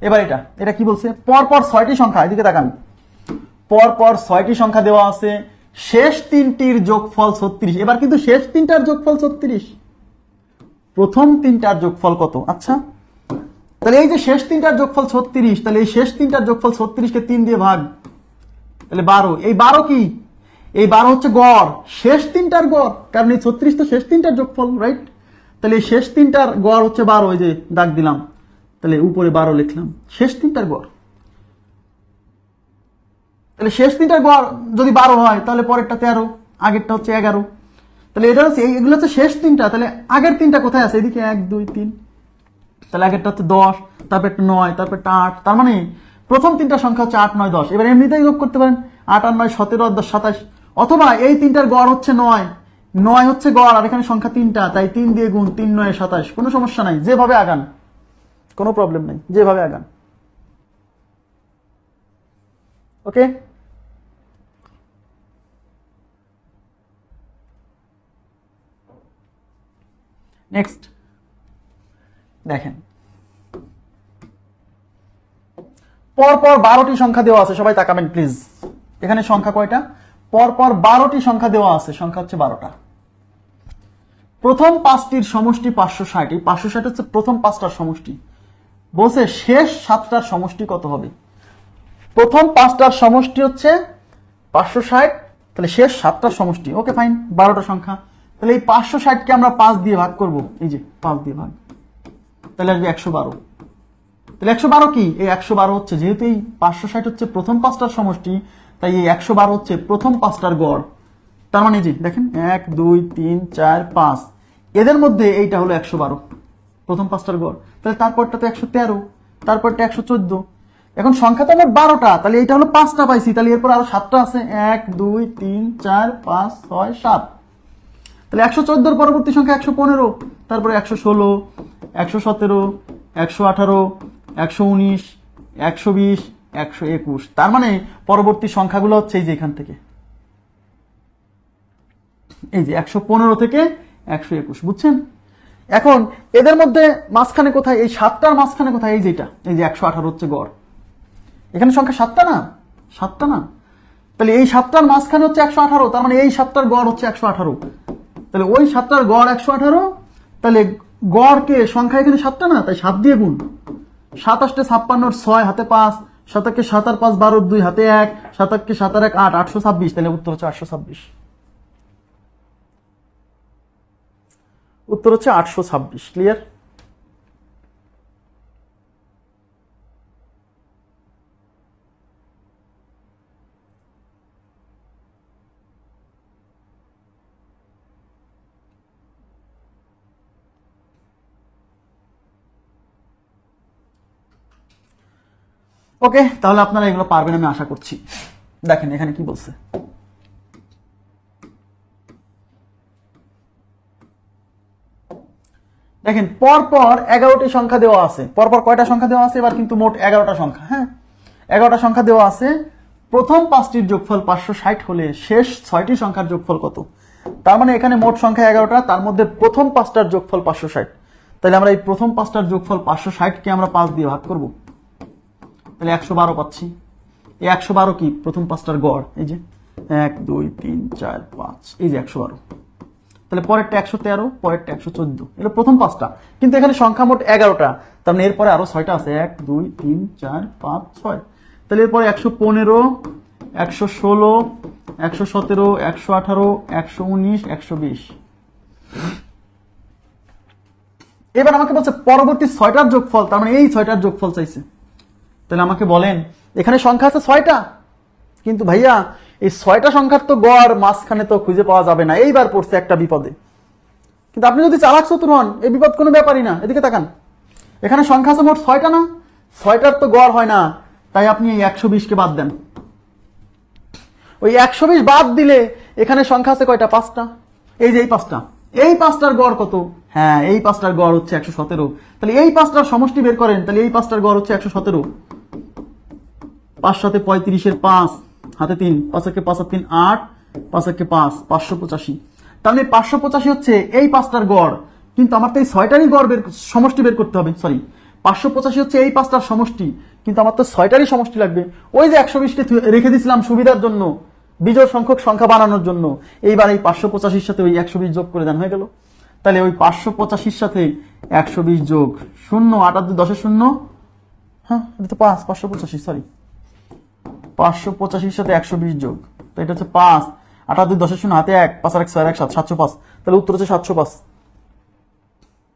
এবার এটা কি বলছে, পরপর 6টি সংখ্যা, এদিকে তাকান, পরপর 6টি সংখ্যা দেওয়া আছে, শেষ তিনটির যোগফল 36। এবার কিন্তু শেষ তিনটার যোগফল 36, প্রথম তিনটার যোগফল কত? আচ্ছা, তাহলে এই যে শেষ তিনটার যোগফল 36, তাহলে এই শেষ তিনটার যোগফল 36 কে 3 দিয়ে ভাগ, তাহলে 12। এই 12 কি? এই 12 হচ্ছে গড়, শেষ তিনটার গড়, কারণ এই 36 তো শেষ তিনটার যোগফল, রাইট? তাহলে এই শেষ তিনটার গড় হচ্ছে 12, এই যে দাগ দিলাম, তাহলে উপরে 12 লিখলাম, শেষ তিনটার গড়। তাহলে শেষ তিনটার গড় যদি 12 হয়, তাহলে পরেরটা 13, আগেরটা হচ্ছে 11। তাহলে এটা হচ্ছে, এগুলো হচ্ছে শেষ তিনটা, তাহলে আগের তিনটা কোথায় আছে? এদিকে 1 2 3, তাহলে আগেরটা হচ্ছে 10, তারপর 9, তারপর 8, তার মানে প্রথম তিনটা সংখ্যা হচ্ছে 8 9 10। এবার এমনিতেই যোগ করতে পারেন, 8 আর 9 17 আর 10 27, অথবা এই তিনটার গড় হচ্ছে 9, 9 হচ্ছে গড়, আর এখানে সংখ্যা তিনটা, তাই 3 দিয়ে গুণ, 3 9 27, কোনো সমস্যা নাই, যেভাবে আগান কোনো প্রবলেম নেই, যেভাবে আগান। ওকে, নেক্সট দেখেন, পরপর 12টি সংখ্যা দেওয়া আছে, সবাই তাকাবেন প্লিজ। এখানে সংখ্যা কয়টা? পরপর 12টি সংখ্যা দেওয়া আছে, সংখ্যা হচ্ছে 12টা। প্রথম 5টির সমষ্টি 560, এই 560 হচ্ছে প্রথম 5টার সমষ্টি। বলছে শেষ 7টার সমষ্টি কত হবে? প্রথম 5টার সমষ্টি হচ্ছে 560, তাহলে শেষ 7টার সমষ্টি, ওকে ফাইন, 12টা সংখ্যা। তাহলে এই 560কে আমরা 5 দিয়ে ভাগ করব, এই যে 5 দিয়ে ভাগ, তাহলে আসবে 112। তাহলে 112 কি? এই 112 হচ্ছে, যেহেতু এই 560 হচ্ছে প্রথম 5টার সমষ্টি, তাই এই 112 হচ্ছে প্রথম 5টার গড়। তার মানে যে দেখেন 1 2 3 4 5, এদের মধ্যে এইটা হলো 112, প্রথম 5টার গড়। তাহলে তারপরটা তো 113, তারপরটা 114। এখন সংখ্যা তো আমার 12টা, তাহলে এইটা হলো 5টা পাইছি, তাহলে এরপর আরো 7টা আছে, 1 2 3 4 5 6 7। তাহলে 114 পরবর্তী সংখ্যা 115, তারপরে 116 117 118 119 120 121। তার মানে পরবর্তী সংখ্যাগুলো হচ্ছে এই যে এখান থেকে, এই যে 115 থেকে 121, বুঝছেন? এখন এদের মধ্যে মাঝখানে কোথায়? এই 7টার মাঝখানে কোথায়? এই যেটা, এই যে 118 হচ্ছে গড়। এখানে সংখ্যা 7টা না, 7টা না, তাহলে এই 7টার মাঝখানে হচ্ছে 118, তার মানে এই 7টার গড় হচ্ছে 118। তাহলে ওই 7টার গড় 118, তাহলে গড়কে সংখ্যা এখানে 7টা না, তাই 7 দিয়ে গুণ, 7 8 56, 6 হাতে 5, 7 কে 7 আর 5 12, 2 হাতে 1, 7 কে 7 আর 1 8, 826। তাহলে উত্তর হচ্ছে 826, উত্তর হচ্ছে 826। ক্লিয়ার? ওকে, তাহলে আপনারা এগুলো পারবেন আমি আশা করছি। দেখেন এখানে কি বলছে, দেখেন পরপর 11টি সংখ্যা দেওয়া আছে। পরপর কয়টা সংখ্যা দেওয়া আছে? এবার কিন্তু মোট 11টা সংখ্যা। হ্যাঁ, 11টা সংখ্যা দেওয়া আছে। প্রথম 5টির যোগফল 560 হলে শেষ 6টি সংখ্যার যোগফল কত? তার মানে এখানে মোট সংখ্যা 11টা, তার মধ্যে প্রথম 5টার যোগফল 560। তাহলে আমরা এই প্রথম 5টার যোগফল 560কে আমরা 5 দিয়ে ভাগ করব, তাহলে 112 পাচ্ছি। এই 112 কি? প্রথম 5টার গড়, এই যে 1 2 3 4 5, এই যে 112। তাহলে পরেরটা 113, পরেরটা 114, এটা প্রথম 5টা, কিন্তু এখানে সংখ্যা মোট 11টা, তার মানে এরপরে আরো 6টা আছে, 1 2 3 4 5 6। তাহলে এরপরে 115 116 117 118 119 120। এবার আমাকে বলছে পরবর্তী 6টার যোগফল, তার মানে এই 6টার যোগফল চাইছে। তাহলে আমাকে বলেন এখানে সংখ্যা আছে 6টা, কিন্তু ভাইয়া এই 6টা সংখ্যার তো গড় মাঝখানে তো খুঁজে পাওয়া যাবে না। এইবার পড়ছে একটা বিপদে, কিন্তু আপনি যদি চালাক চতুর হন এই বিপদ কোনো ব্যাপারই না। এদিকে তাকান, এখানে সংখ্যা আছে মোট 6টা না, 6টার তো গড় হয় না, তাই আপনি এই 120কে বাদ দেন। ওই 120 বাদ দিলে এখানে সংখ্যা আছে কয়টা? 5টা। এই যে এই 5টা, এই 5টার গড় কত? হ্যাঁ, এই 5টার গড় হচ্ছে 117। তাহলে এই 5টার সমষ্টি বের করেন, তাহলে এই 5টার গড় হচ্ছে 117। 5 7 35 5 হাতে 3, 5 একে 5 আর 3 8, 5 একে 5, 585। তাহলে 585 হচ্ছে এই 5টার গড়, কিন্তু আমার তো এই 6টারই গড় সমষ্টি বের করতে হবে। সরি, 585 হচ্ছে এই পাঁচটার সমষ্টি, কিন্তু আমার তো 6টারই সমষ্টি লাগবে। ওই যে 120কে রেখে দিছিলাম সুবিধার জন্য, বিজোড় সংখ্যক সংখ্যা বানানোর জন্য। এইবার এই 585-র সাথে ওই 120 যোগ করে দেন, হয়ে গেল। তাহলে ওই 585-র সাথে 120 যোগ 0, 8 আর 2 10 শূন্য, হ্যাঁ এটা তো 5, 585, সরি 585-র সাথে 120 যোগ, তো এটা হচ্ছে 5, 8 আর 2 10 শূন্য, হাতে 1, 5 আর 1 6 আর 1 7, 705। তাহলে উত্তর হচ্ছে 705।